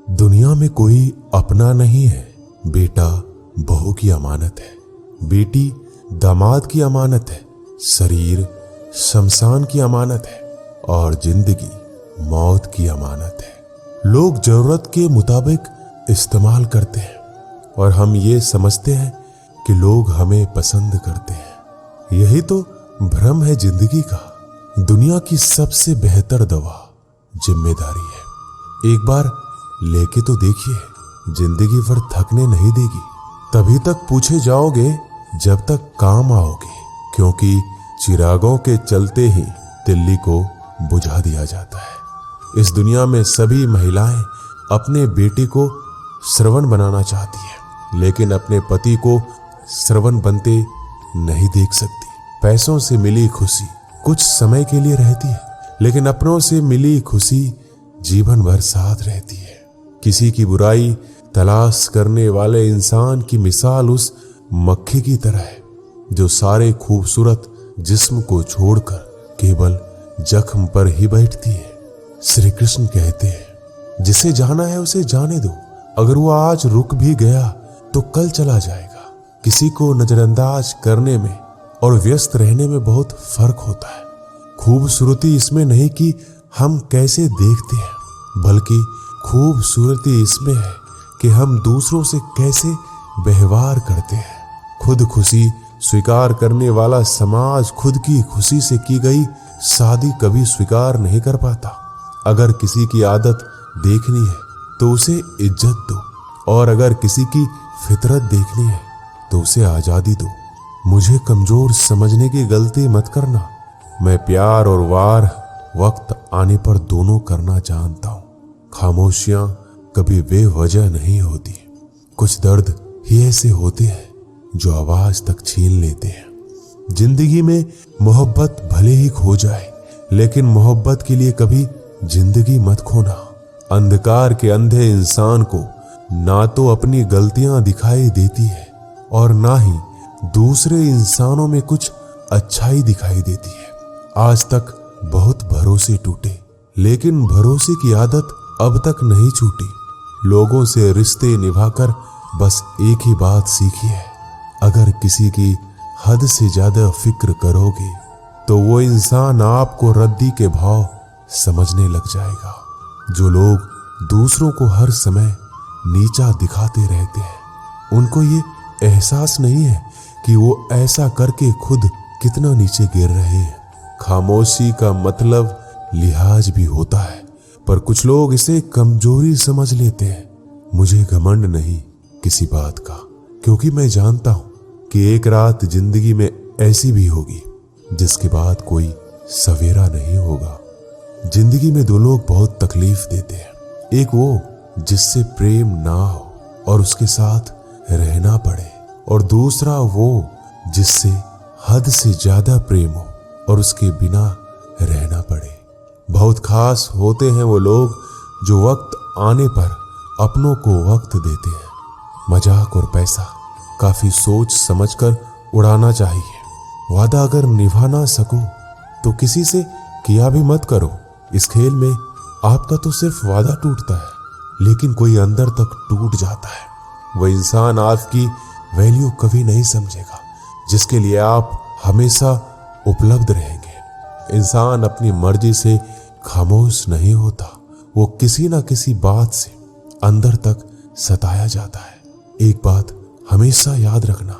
दुनिया में कोई अपना नहीं है। बेटा बहू की अमानत है, बेटी दामाद की अमानत है, शरीर शमशान की अमानत है और जिंदगी मौत की अमानत है। लोग जरूरत के मुताबिक इस्तेमाल करते हैं और हम ये समझते हैं कि लोग हमें पसंद करते हैं। यही तो भ्रम है जिंदगी का। दुनिया की सबसे बेहतर दवा जिम्मेदारी है। एक बार लेके तो देखिए, जिंदगी भर थकने नहीं देगी। तभी तक पूछे जाओगे जब तक काम आओगे, क्योंकि चिरागों के चलते ही दिल्ली को बुझा दिया जाता है। इस दुनिया में सभी महिलाएं अपने बेटे को श्रवण बनाना चाहती है, लेकिन अपने पति को श्रवण बनते नहीं देख सकती। पैसों से मिली खुशी कुछ समय के लिए रहती है, लेकिन अपनों से मिली खुशी जीवन भर साथ रहती है। किसी की बुराई तलाश करने वाले इंसान की मिसाल उस मक्खी की तरह है जो सारे खूबसूरत जिस्म को छोड़कर केवल जख्म पर ही बैठती है। श्री कृष्ण कहते हैं, जिसे जाना है उसे जाने दो। अगर वो आज रुक भी गया तो कल चला जाएगा। किसी को नजरअंदाज करने में और व्यस्त रहने में बहुत फर्क होता है। खूबसूरती इसमें नहीं कि हम कैसे देखते हैं, बल्कि खूबसूरती इसमें है कि हम दूसरों से कैसे व्यवहार करते हैं। खुद खुशी स्वीकार करने वाला समाज खुद की खुशी से की गई शादी कभी स्वीकार नहीं कर पाता। अगर किसी की आदत देखनी है तो उसे इज्जत दो, और अगर किसी की फितरत देखनी है तो उसे आजादी दो। मुझे कमजोर समझने की गलती मत करना। मैं प्यार और वार वक्त आने पर दोनों करना जानता हूं। खामोशियां कभी बेवजह नहीं होती। कुछ दर्द ही ऐसे होते हैं जो आवाज तक छीन लेते हैं। जिंदगी में मोहब्बत भले ही खो जाए, लेकिन मोहब्बत के लिए कभी जिंदगी मत खोना। अंधकार के अंधे इंसान को ना तो अपनी गलतियां दिखाई देती है और ना ही दूसरे इंसानों में कुछ अच्छाई दिखाई देती है। आज तक बहुत भरोसे टूटे, लेकिन भरोसे की आदत अब तक नहीं छूटी। लोगों से रिश्ते निभाकर बस एक ही बात सीखी है, अगर किसी की हद से ज्यादा फिक्र करोगे तो वो इंसान आपको रद्दी के भाव समझने लग जाएगा। जो लोग दूसरों को हर समय नीचा दिखाते रहते हैं, उनको ये एहसास नहीं है कि वो ऐसा करके खुद कितना नीचे गिर रहे हैं। खामोशी का मतलब लिहाज भी होता है, पर कुछ लोग इसे कमजोरी समझ लेते हैं। मुझे घमंड नहीं किसी बात का, क्योंकि मैं जानता हूं कि एक रात जिंदगी में ऐसी भी होगी जिसके बाद कोई सवेरा नहीं होगा। जिंदगी में दो लोग बहुत तकलीफ देते हैं। एक वो जिससे प्रेम ना हो और उसके साथ रहना पड़े, और दूसरा वो जिससे हद से ज्यादा प्रेम हो और उसके बिना रहना पड़े। बहुत खास होते हैं वो लोग जो वक्त आने पर अपनों को वक्त देते हैं। मजाक और पैसा काफी सोच समझकर उड़ाना चाहिए। वादा अगर निभा ना सको तो किसी से किया भी मत करो। इस खेल में आपका तो सिर्फ वादा टूटता है, लेकिन कोई अंदर तक टूट जाता है। वह इंसान आपकी वैल्यू कभी नहीं समझेगा जिसके लिए आप हमेशा उपलब्ध रहेंगे। इंसान अपनी मर्जी से खामोश नहीं होता, वो किसी ना किसी बात से अंदर तक सताया जाता है। एक बात हमेशा याद रखना,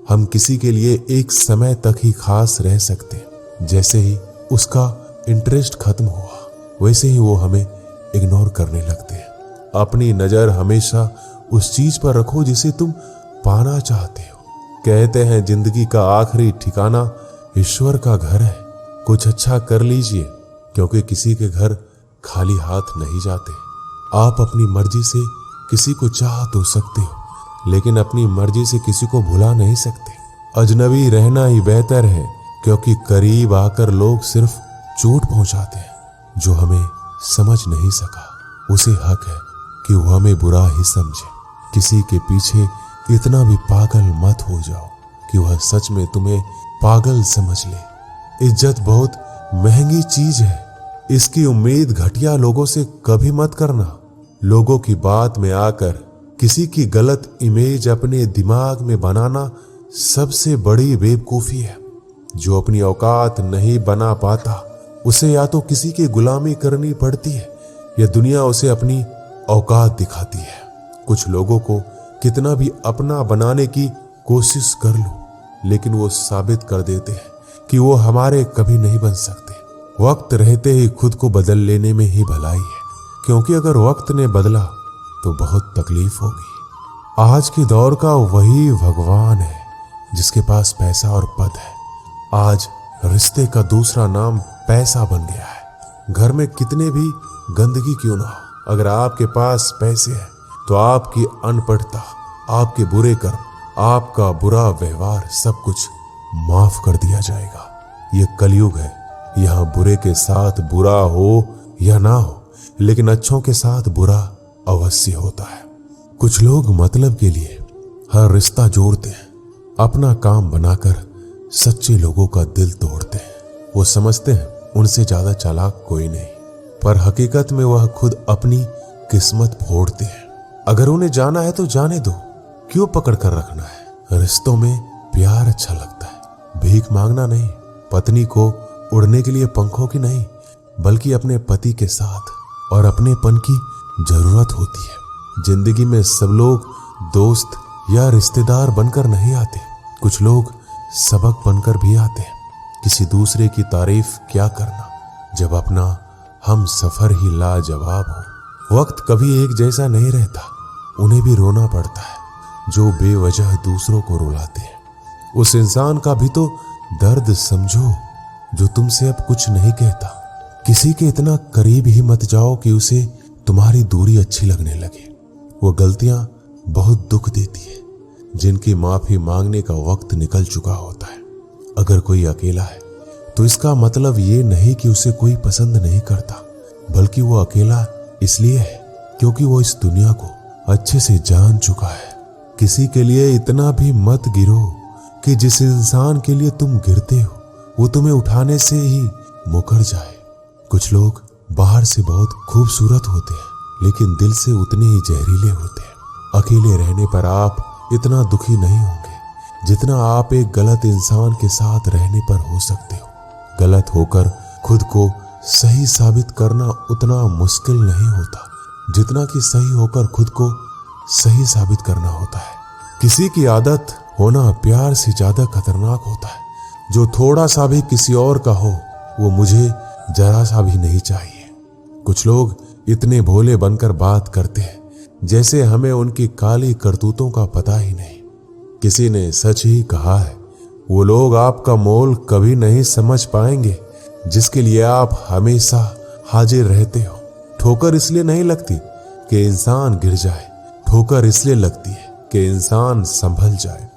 हम किसी के लिए एक समय तक ही खास रह सकते हैं। जैसे ही उसका इंटरेस्ट खत्म हुआ, वैसे ही वो हमें इग्नोर करने लगते हैं। अपनी नजर हमेशा उस चीज पर रखो जिसे तुम पाना चाहते हो। कहते हैं जिंदगी का आखिरी ठिकाना ईश्वर का घर है। कुछ अच्छा कर लीजिए, क्योंकि किसी के घर खाली हाथ नहीं जाते। आप अपनी मर्जी से किसी को चाह तो सकते हो, लेकिन अपनी मर्जी से किसी को भुला नहीं सकते। अजनबी रहना ही बेहतर है, क्योंकि करीब आकर लोग सिर्फ चोट पहुंचाते हैं। जो हमें समझ नहीं सका उसे हक है कि वो हमें बुरा ही समझे। किसी के पीछे इतना भी पागल मत हो जाओ कि वह सच में तुम्हें पागल समझ ले। इज्जत बहुत महंगी चीज है, इसकी उम्मीद घटिया लोगों से कभी मत करना। लोगों की बात में आकर किसी की गलत इमेज अपने दिमाग में बनाना सबसे बड़ी बेवकूफी है। जो अपनी औकात नहीं बना पाता उसे या तो किसी की गुलामी करनी पड़ती है या दुनिया उसे अपनी औकात दिखाती है। कुछ लोगों को कितना भी अपना बनाने की कोशिश कर लो, लेकिन वो साबित कर देते हैं कि वो हमारे कभी नहीं बन सकते। वक्त रहते ही खुद को बदल लेने में ही भलाई है, क्योंकि अगर वक्त ने बदला तो बहुत तकलीफ होगी। आज के दौर का वही भगवान है जिसके पास पैसा और पद है। आज रिश्ते का दूसरा नाम पैसा बन गया है। घर में कितने भी गंदगी क्यों ना हो, अगर आपके पास पैसे हैं तो आपकी अनपढ़ता, आपके बुरे कर्म, आपका बुरा व्यवहार सब कुछ माफ कर दिया जाएगा। ये कलयुग है, यहाँ बुरे के साथ बुरा हो या ना हो, लेकिन अच्छों के साथ बुरा अवश्य होता है। कुछ लोग मतलब के लिए हर रिश्ता जोड़ते हैं, अपना काम बनाकर सच्चे लोगों का दिल तोड़ते हैं। वो समझते हैं उनसे ज्यादा चालाक कोई नहीं, पर हकीकत में वह खुद अपनी किस्मत फोड़ते हैं। अगर उन्हें जाना है तो जाने दो, क्यों पकड़ कर रखना है। रिश्तों में प्यार अच्छा लगता है, भीख मांगना नहीं। पत्नी को उड़ने के लिए पंखों की नहीं, बल्कि अपने पति के साथ और अपनेपन की जरूरत होती है। जिंदगी में सब लोग दोस्त या रिश्तेदार बनकर नहीं आते, कुछ लोग सबक बनकर भी आते हैं। किसी दूसरे की तारीफ क्या करना जब अपना हम सफर ही लाजवाब हो। वक्त कभी एक जैसा नहीं रहता, उन्हें भी रोना पड़ता है जो बेवजह दूसरों को रुलाते हैं। उस इंसान का भी तो दर्द समझो जो तुमसे अब कुछ नहीं कहता। किसी के इतना करीब ही मत जाओ कि उसे तुम्हारी दूरी अच्छी लगने लगे। वो गलतियां बहुत दुख देती है जिनकी माफी मांगने का वक्त निकल चुका होता है। अगर कोई अकेला है तो इसका मतलब ये नहीं कि उसे कोई पसंद नहीं करता, बल्कि वो अकेला इसलिए है क्योंकि वो इस दुनिया को अच्छे से जान चुका है। किसी के लिए इतना भी मत गिरो कि जिस इंसान के लिए तुम गिरते हो वो तुम्हें उठाने से ही मुकर जाए। कुछ लोग बाहर से बहुत खूबसूरत होते हैं, लेकिन दिल से उतने ही जहरीले होते हैं। अकेले रहने पर आप इतना दुखी नहीं होंगे जितना आप एक गलत इंसान के साथ रहने पर हो सकते हो। गलत होकर खुद को सही साबित करना उतना मुश्किल नहीं होता जितना कि सही होकर खुद को सही साबित करना होता है। किसी की आदत होना प्यार से ज्यादा खतरनाक होता है। जो थोड़ा सा भी किसी और का हो वो मुझे जरा सा भी नहीं चाहिए। कुछ लोग इतने भोले बनकर बात करते हैं जैसे हमें उनकी काली करतूतों का पता ही नहीं। किसी ने सच ही कहा है, वो लोग आपका मोल कभी नहीं समझ पाएंगे जिसके लिए आप हमेशा हाजिर रहते हो। ठोकर इसलिए नहीं लगती कि इंसान गिर जाए, ठोकर इसलिए लगती है कि इंसान संभल जाए।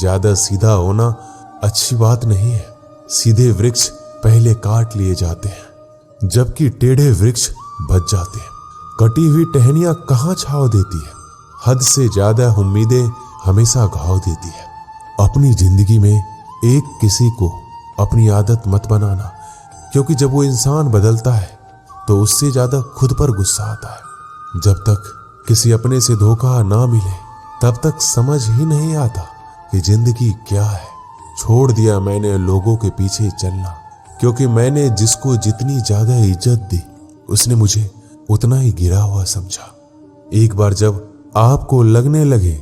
ज्यादा सीधा होना अच्छी बात नहीं है। सीधे वृक्ष पहले काट लिए जाते हैं जबकि टेढ़े वृक्ष बच जाते हैं। कटी हुई टहनियां कहाँ छाव देती है। हद से ज्यादा उम्मीदें हमेशा घाव देती है। अपनी जिंदगी में एक किसी को अपनी आदत मत बनाना, क्योंकि जब वो इंसान बदलता है तो उससे ज्यादा खुद पर गुस्सा आता है। जब तक किसी अपने से धोखा ना मिले तब तक समझ ही नहीं आता कि जिंदगी क्या है। छोड़ दिया मैंने लोगों के पीछे चलना, क्योंकि मैंने जिसको जितनी ज्यादा इज्जत दी उसने मुझे उतना ही गिरा हुआ समझा। एक बार जब आपको लगने लगे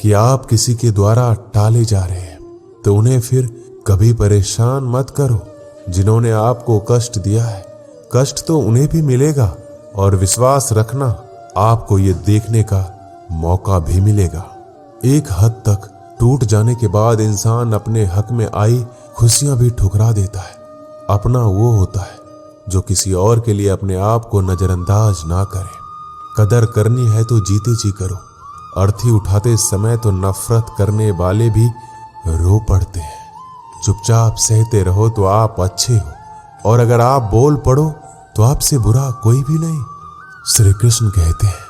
कि आप किसी के द्वारा टाले जा रहे हैं तो उन्हें फिर कभी परेशान मत करो। जिन्होंने आपको कष्ट दिया है, कष्ट तो उन्हें भी मिलेगा, और विश्वास रखना आपको ये देखने का मौका भी मिलेगा। एक हद तक टूट जाने के बाद इंसान अपने हक में आई खुशियां भी ठुकरा देता है। अपना वो होता है जो किसी और के लिए अपने आप को नजरअंदाज ना करे। कदर करनी है तो जीते जी करो। अर्थी उठाते समय तो नफरत करने वाले भी रो पड़ते हैं। चुपचाप सहते रहो तो आप अच्छे हो, और अगर आप बोल पड़ो तो आपसे बुरा कोई भी नहीं। श्री कृष्ण कहते हैं,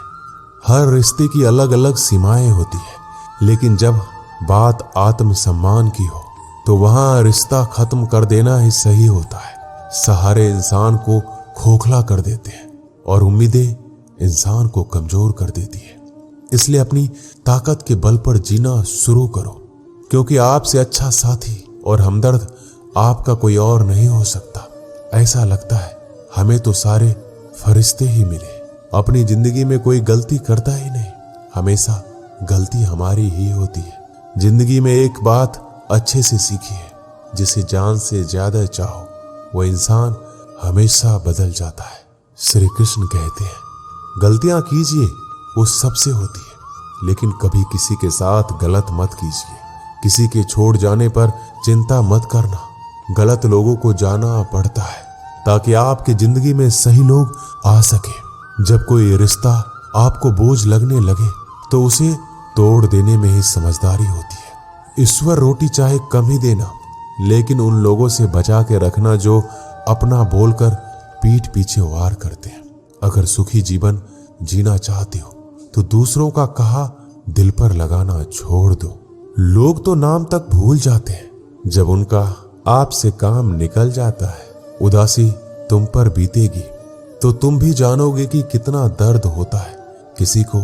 हर रिश्ते की अलग अलग सीमाएं होती है, लेकिन जब बात आत्म सम्मान की हो तो वहां रिश्ता खत्म कर देना ही सही होता है। सहारे इंसान को खोखला कर देते हैं और उम्मीदें इंसान को कमजोर कर देती है। इसलिए अपनी ताकत के बल पर जीना शुरू करो, क्योंकि आपसे अच्छा साथी और हमदर्द आपका कोई और नहीं हो सकता। ऐसा लगता है हमें तो सारे फरिश्ते ही मिले। अपनी जिंदगी में कोई गलती करता ही नहीं, हमेशा गलती हमारी ही होती है। जिंदगी में एक बात अच्छे से सीखिए, जिसे जान से ज्यादा चाहो वो इंसान हमेशा बदल जाता है। श्री कृष्ण कहते हैं गलतियां कीजिए, वो सबसे होती है, लेकिन कभी किसी के साथ गलत मत कीजिए। किसी के छोड़ जाने पर चिंता मत करना। गलत लोगों को जाना पड़ता है ताकि आपकी जिंदगी में सही लोग आ सके। जब कोई रिश्ता आपको बोझ लगने लगे तो उसे तोड़ देने में ही समझदारी होती है। ईश्वर रोटी चाहे कम ही देना, लेकिन उन लोगों से बचा के रखना जो अपना बोलकर पीठ पीछे वार करते हैं। अगर सुखी जीवन जीना चाहते हो तो दूसरों का कहा दिल पर लगाना छोड़ दो। लोग तो नाम तक भूल जाते हैं जब उनका आपसे काम निकल जाता है। उदासी तुम पर बीतेगी तो तुम भी जानोगे कि कितना दर्द होता है किसी को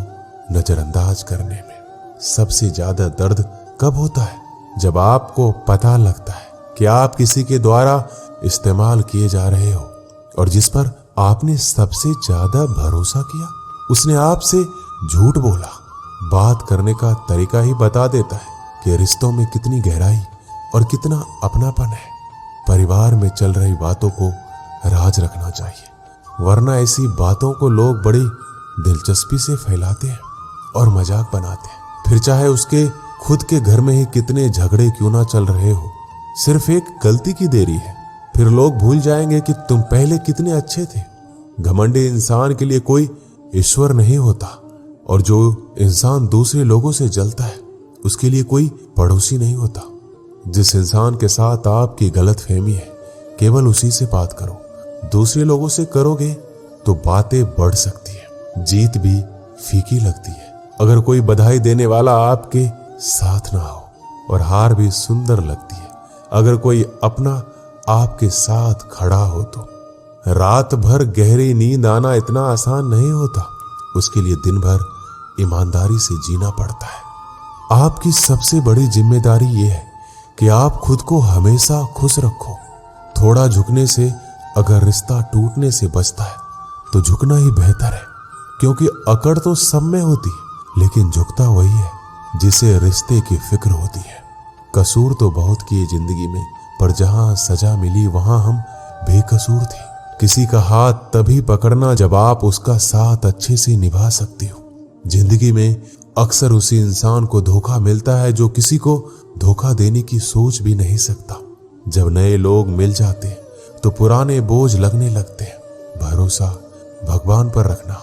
नजरअंदाज करने में। सबसे ज्यादा दर्द कब होता है? जब आपको पता लगता है कि आप किसी के द्वारा इस्तेमाल किए जा रहे हो और जिस पर आपने सबसे ज्यादा भरोसा किया उसने आपसे झूठ बोला। बात करने का तरीका ही बता देता है कि रिश्तों में कितनी गहराई और कितना अपनापन है। परिवार में चल रही बातों को राज रखना चाहिए, वरना ऐसी बातों को लोग बड़ी दिलचस्पी से फैलाते हैं और मजाक बनाते हैं। फिर चाहे उसके खुद के घर में ही कितने झगड़े क्यों ना चल रहे हो, सिर्फ एक गलती की देरी है। फिर लोग भूल जाएंगे कि तुम पहले कितने अच्छे थे। घमंडी इंसान के लिए कोई ईश्वर नहीं होता, और जो इंसान दूसरे लोगों से जलता है उसके लिए कोई पड़ोसी नहीं होता। जिस इंसान के साथ आपकी गलतफहमी है केवल उसी से बात करो। दूसरे लोगों से करोगे तो बातें बढ़ सकती है, जीत भी फीकी लगती है। अगर कोई बधाई देने वाला आपके साथ ना हो और हार भी सुंदर लगती है। अगर कोई अपना आपके साथ खड़ा हो तो रात भर गहरी नींद आना इतना आसान नहीं होता। उसके लिए दिन भर ईमानदारी से जीना पड़ता है। आपकी सबसे बड़ी जिम्मेदारी यह है कि आप खुद को हमेशा खुश रखो। थोड़ा झुकने से अगर रिश्ता टूटने से बचता है तो झुकना ही बेहतर है, क्योंकि अकड़ तो सब में होती है, लेकिन झुकता वही है जिसे रिश्ते की फिक्र होती है। कसूर तो बहुत किए जिंदगी में, पर जहां सजा मिली वहां हम बेकसूर थे। किसी का हाथ तभी पकड़ना जब आप उसका साथ अच्छे से निभा सकते हो। जिंदगी में अक्सर उसी इंसान को धोखा मिलता है जो किसी को धोखा देने की सोच भी नहीं सकता। जब नए लोग मिल जाते हैं तो पुराने बोझ लगने लगते हैं। भरोसा भगवान पर रखना,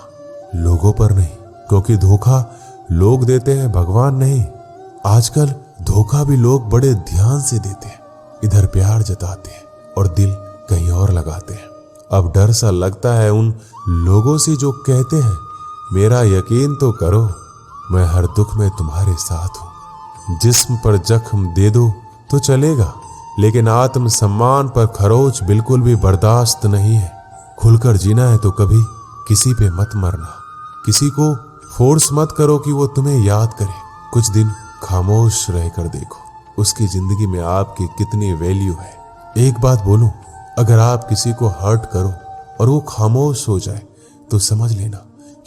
लोगों पर नहीं, क्योंकि धोखा लोग देते हैं, भगवान नहीं। आजकल धोखा भी लोग बड़े ध्यान से देते हैं, इधर प्यार जताते हैं और दिल कहीं और लगाते हैं। अब डर सा लगता है उन लोगों से जो कहते हैं मेरा यकीन तो करो, मैं हर दुख में तुम्हारे साथ हूं। जिस्म पर जख्म दे दो तो चलेगा, लेकिन आत्म सम्मान पर खरोच बिल्कुल भी बर्दाश्त नहीं है। खुलकर जीना है तो कभी किसी पे मत मरना। किसी को फोर्स मत करो कि वो तुम्हें याद करे। कुछ दिन खामोश रहकर देखो, उसकी जिंदगी में आपकी कितनी वैल्यू है। एक बात बोलूं, अगर आप किसी को हर्ट करो और वो खामोश हो जाए तो समझ लेना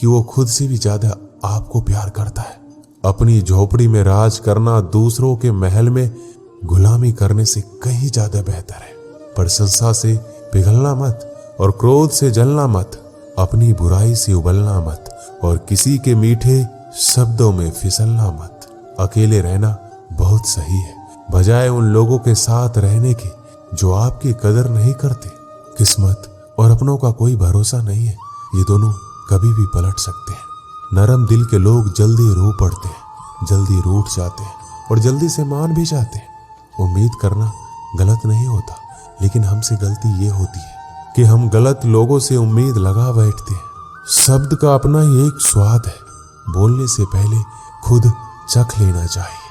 कि वो खुद से भी ज्यादा आपको प्यार करता है। अपनी झोपड़ी में राज करना दूसरों के महल में गुलामी करने से कहीं ज्यादा बेहतर है। प्रशंसा से पिघलना मत और क्रोध से जलना मत। अपनी बुराई से उबलना मत और किसी के मीठे शब्दों में फिसलना मत। अकेले रहना बहुत सही है, बजाय उन लोगों के साथ रहने के जो आपकी कदर नहीं करते। किस्मत और अपनों का कोई भरोसा नहीं है, ये दोनों कभी भी पलट सकते हैं। नरम दिल के लोग जल्दी रो पड़ते हैं, जल्दी रूठ जाते हैं और जल्दी से मान भी जाते हैं। उम्मीद करना गलत नहीं होता, लेकिन हमसे गलती ये होती है कि हम गलत लोगों से उम्मीद लगा बैठते हैं। शब्द का अपना ही एक स्वाद है, बोलने से पहले खुद चख लेना चाहिए।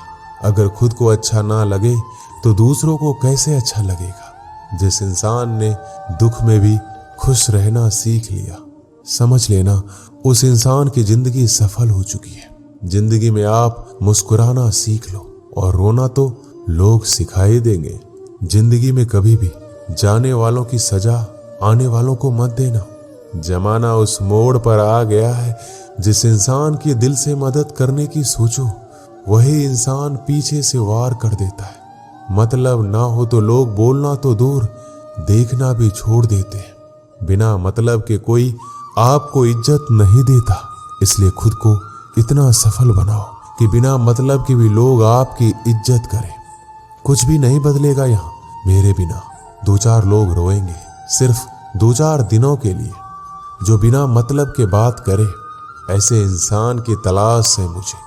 अगर खुद को अच्छा ना लगे तो दूसरों को कैसे अच्छा लगेगा। जिस इंसान ने दुख में भी खुश रहना सीख लिया समझ लेना उस इंसान की जिंदगी सफल हो चुकी है। जिंदगी में आप मुस्कुराना सीख लो और रोना तो लोग सिखाई देंगे। जिंदगी में कभी भी जाने वालों की सजा आने वालों को मत देना। जमाना उस मोड़ पर आ गया है, जिस इंसान की दिल से मदद करने की सोचो वही इंसान पीछे से वार कर देता है। मतलब ना हो तो लोग बोलना तो दूर, देखना भी छोड़ देते हैं। बिना मतलब के कोई आपको इज्जत नहीं देता, इसलिए खुद को इतना सफल बनाओ कि बिना मतलब के भी लोग आपकी इज्जत करें। कुछ भी नहीं बदलेगा यहाँ मेरे बिना। 2-4 लोग रोएंगे सिर्फ 2-4 दिनों के लिए, जो बिना मतलब के बात करे। ऐसे इंसान की तलाश है मुझे।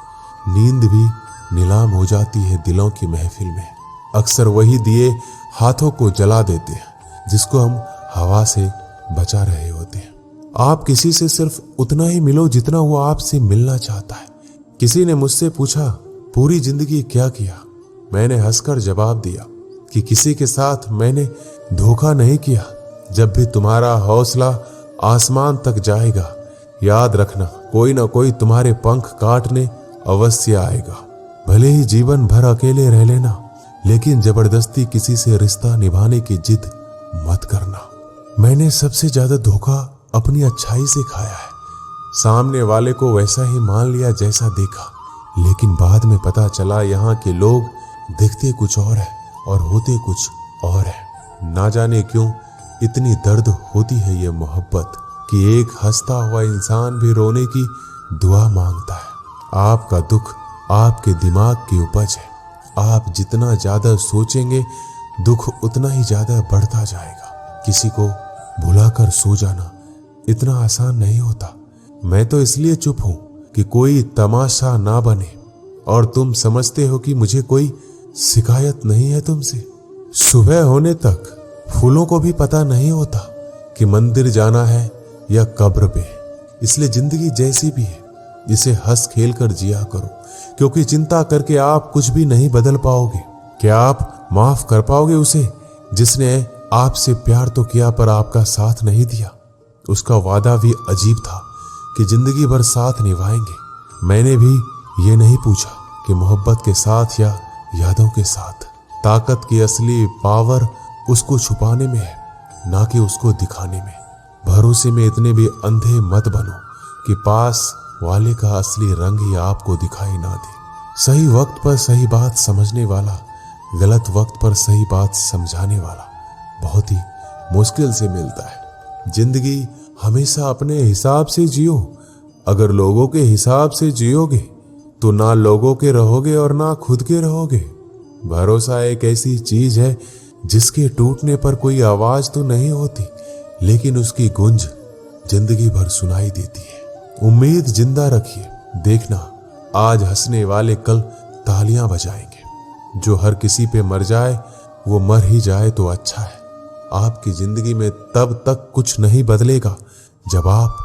नींद भी नीलाम हो जाती है दिलों की महफिल में। अक्सर वही दिए हाथों को जला देते हैं जिसको हम हवा से बचा रहे होते हैं। आप किसी से सिर्फ उतना ही मिलो जितना वो आपसे मिलना चाहता है। किसी ने मुझसे पूछा पूरी जिंदगी क्या किया। मैंने हंसकर जवाब दिया कि किसी के साथ मैंने धोखा नहीं किया। जब भी तुम्हारा हौसला आसमान तक जाएगा, याद रखना कोई ना कोई तुम्हारे पंख काटने अवश्य आएगा। भले ही जीवन भर अकेले रह लेना, लेकिन जबरदस्ती किसी से रिश्ता निभाने की जिद मत करना। मैंने सबसे ज्यादा धोखा अपनी अच्छाई से खाया है। सामने वाले को वैसा ही मान लिया जैसा देखा, लेकिन बाद में पता चला यहाँ के लोग दिखते कुछ और है और होते कुछ और है। ना जाने क्यों इतनी दर्द होती है ये मोहब्बत कि एक हंसता हुआ इंसान भी रोने की दुआ मांगता है। आपका दुख आपके दिमाग की उपज है। आप जितना ज्यादा सोचेंगे दुख उतना ही ज्यादा बढ़ता जाएगा। किसी को भुलाकर सो जाना इतना आसान नहीं होता। मैं तो इसलिए चुप हूं कि कोई तमाशा ना बने, और तुम समझते हो कि मुझे कोई शिकायत नहीं है तुमसे। सुबह होने तक फूलों को भी पता नहीं होता कि मंदिर जाना है या कब्र पे। इसलिए जिंदगी जैसी भी है इसे हंस खेल कर जिया करो, क्योंकि चिंता करके आप कुछ भी नहीं बदल पाओगे। क्या आप माफ कर पाओगे उसे जिसने आपसे प्यार तो किया पर आपका साथ नहीं दिया? उसका वादा भी अजीब था कि जिंदगी भर साथ निभाएंगे। मैंने भी ये नहीं पूछा कि मोहब्बत के साथ या यादों के साथ। ताकत की असली पावर उसको छुपाने में है, ना कि उसको दिखाने में। भरोसे में इतने भी अंधे मत बनो कि पास वाले का असली रंग ही आपको दिखाई ना दे। सही वक्त पर सही बात समझने वाला, गलत वक्त पर सही बात समझाने वाला बहुत ही मुश्किल से मिलता है। जिंदगी हमेशा अपने हिसाब से जियो। अगर लोगों के हिसाब से जियोगे तो ना लोगों के रहोगे और ना खुद के रहोगे। भरोसा एक ऐसी चीज है जिसके टूटने पर कोई आवाज तो नहीं होती, लेकिन उसकी गूंज जिंदगी भर सुनाई देती है। उम्मीद जिंदा रखिए। देखना आज हंसने वाले कल तालियां बजाएंगे। जो हर किसी पे मर जाए वो मर ही जाए तो अच्छा है। आपकी जिंदगी में तब तक कुछ नहीं बदलेगा जब आप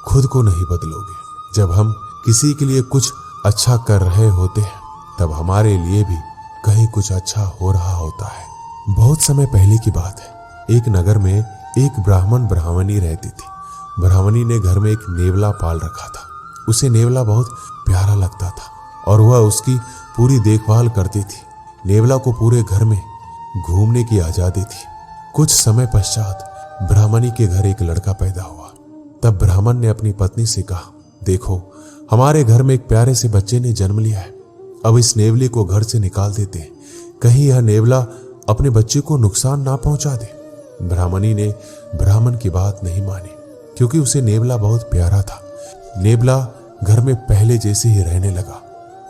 खुद को नहीं बदलोगे। जब हम किसी के लिए कुछ अच्छा कर रहे होते हैं तब हमारे लिए भी कहीं कुछ अच्छा हो रहा होता है। बहुत समय पहले की बात है। एक नगर में एक ब्राह्मण ब्राह्मणी रहती थी। ब्राह्मणी ने घर में एक नेवला पाल रखा था। उसे नेवला बहुत प्यारा लगता था और वह उसकी पूरी देखभाल करती थी। नेवला को पूरे घर में घूमने की आजादी थी। कुछ समय पश्चात ब्राह्मणी के घर एक लड़का पैदा हुआ। तब ब्राह्मण ने अपनी पत्नी से कहा, देखो हमारे घर में एक प्यारे से बच्चे ने जन्म लिया है। अब इस नेवले को घर से निकाल देते हैं, कहीं यह नेवला अपने बच्चे को नुकसान ना पहुंचा दे। ब्राह्मणी ने ब्राह्मण की बात नहीं मानी, क्योंकि उसे नेवला बहुत प्यारा था। नेवला घर में पहले जैसे ही रहने लगा।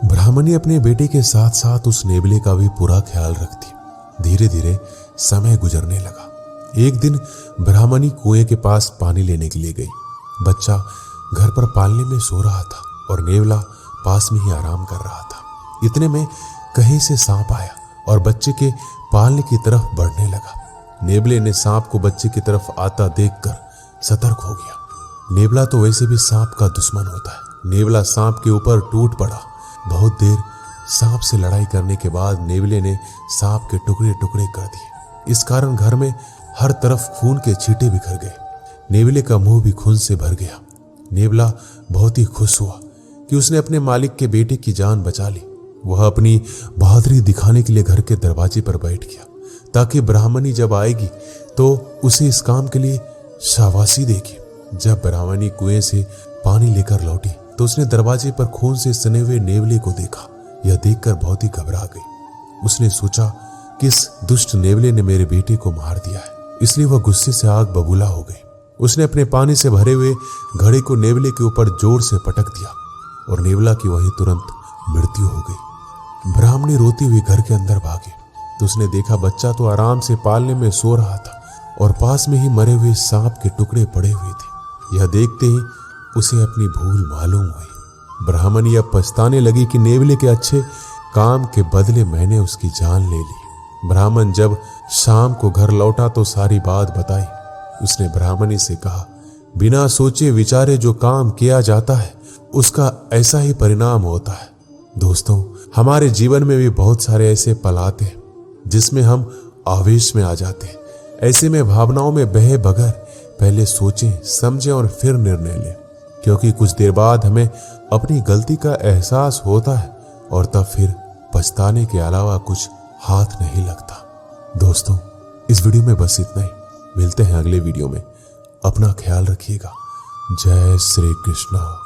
ब्राह्मणी अपने बेटे के साथ साथ उस नेवले का भी पूरा ख्याल रखती। धीरे धीरे समय गुजरने लगा। एक दिन ब्राह्मणी कुएं के पास पानी लेने के लिए गई। बच्चा घर पर पालने में सो रहा था और नेवला पास में ही आराम कर रहा था। इतने में कहीं से सांप आया और बच्चे के पालने की तरफ बढ़ने लगा। नेवले ने सांप को बच्चे की तरफ आता देखकर सतर्क हो गया। नेवला तो वैसे भी सांप का दुश्मन होता है। नेवला सांप के ऊपर टूट पड़ा। बहुत देर सांप से लड़ाई करने के बाद नेवले ने सांप के टुकड़े टुकड़े कर दिए। इस कारण घर में हर तरफ खून के छींटे बिखर गए। नेवले का मुंह भी खून से भर गया। नेवला बहुत ही खुश हुआ कि उसने अपने मालिक के बेटे की जान बचा ली। वह अपनी बहादुरी दिखाने के लिए घर के दरवाजे पर बैठ गया ताकि ब्राह्मणी जब आएगी तो उसे इस काम के लिए शाबाशी देगी। जब ब्राह्मणी कुएं से पानी लेकर लौटी तो उसने दरवाजे पर खून से सने हुए नेवले को देखा। यह देखकर बहुत ही घबरा गई। उसने सोचा कि इस दुष्ट नेवले ने मेरे बेटे को मार दिया है, इसलिए वह गुस्से से आग बबूला हो गई। उसने अपने पानी से भरे हुए घड़े को नेवले के ऊपर जोर से पटक दिया और नेवला की वहीं तुरंत मृत्यु हो गई। ब्राह्मणी रोती हुई घर के अंदर भागी तो उसने देखा बच्चा तो आराम से पालने में सो रहा था और पास में ही मरे हुए सांप के टुकड़े पड़े हुए थे। यह देखते ही उसे अपनी भूल मालूम हुई। ब्राह्मणी अब पछताने लगी कि नेवले के अच्छे काम के बदले मैंने उसकी जान ले ली। ब्राह्मण जब शाम को घर लौटा तो सारी बात बताई। उसने ब्राह्मणी से कहा, बिना सोचे विचारे जो काम किया जाता है उसका ऐसा ही परिणाम होता है। दोस्तों, हमारे जीवन में भी बहुत सारे ऐसे पल आते हैं जिसमें हम आवेश में आ जाते हैं। ऐसे में भावनाओं में बहे बगैर पहले सोचें, समझें और फिर निर्णय लें, क्योंकि कुछ देर बाद हमें अपनी गलती का एहसास होता है और तब फिर पछताने के अलावा कुछ हाथ नहीं लगता। दोस्तों, इस वीडियो में बस इतना ही। मिलते हैं अगले वीडियो में। अपना ख्याल रखिएगा। जय श्री कृष्ण।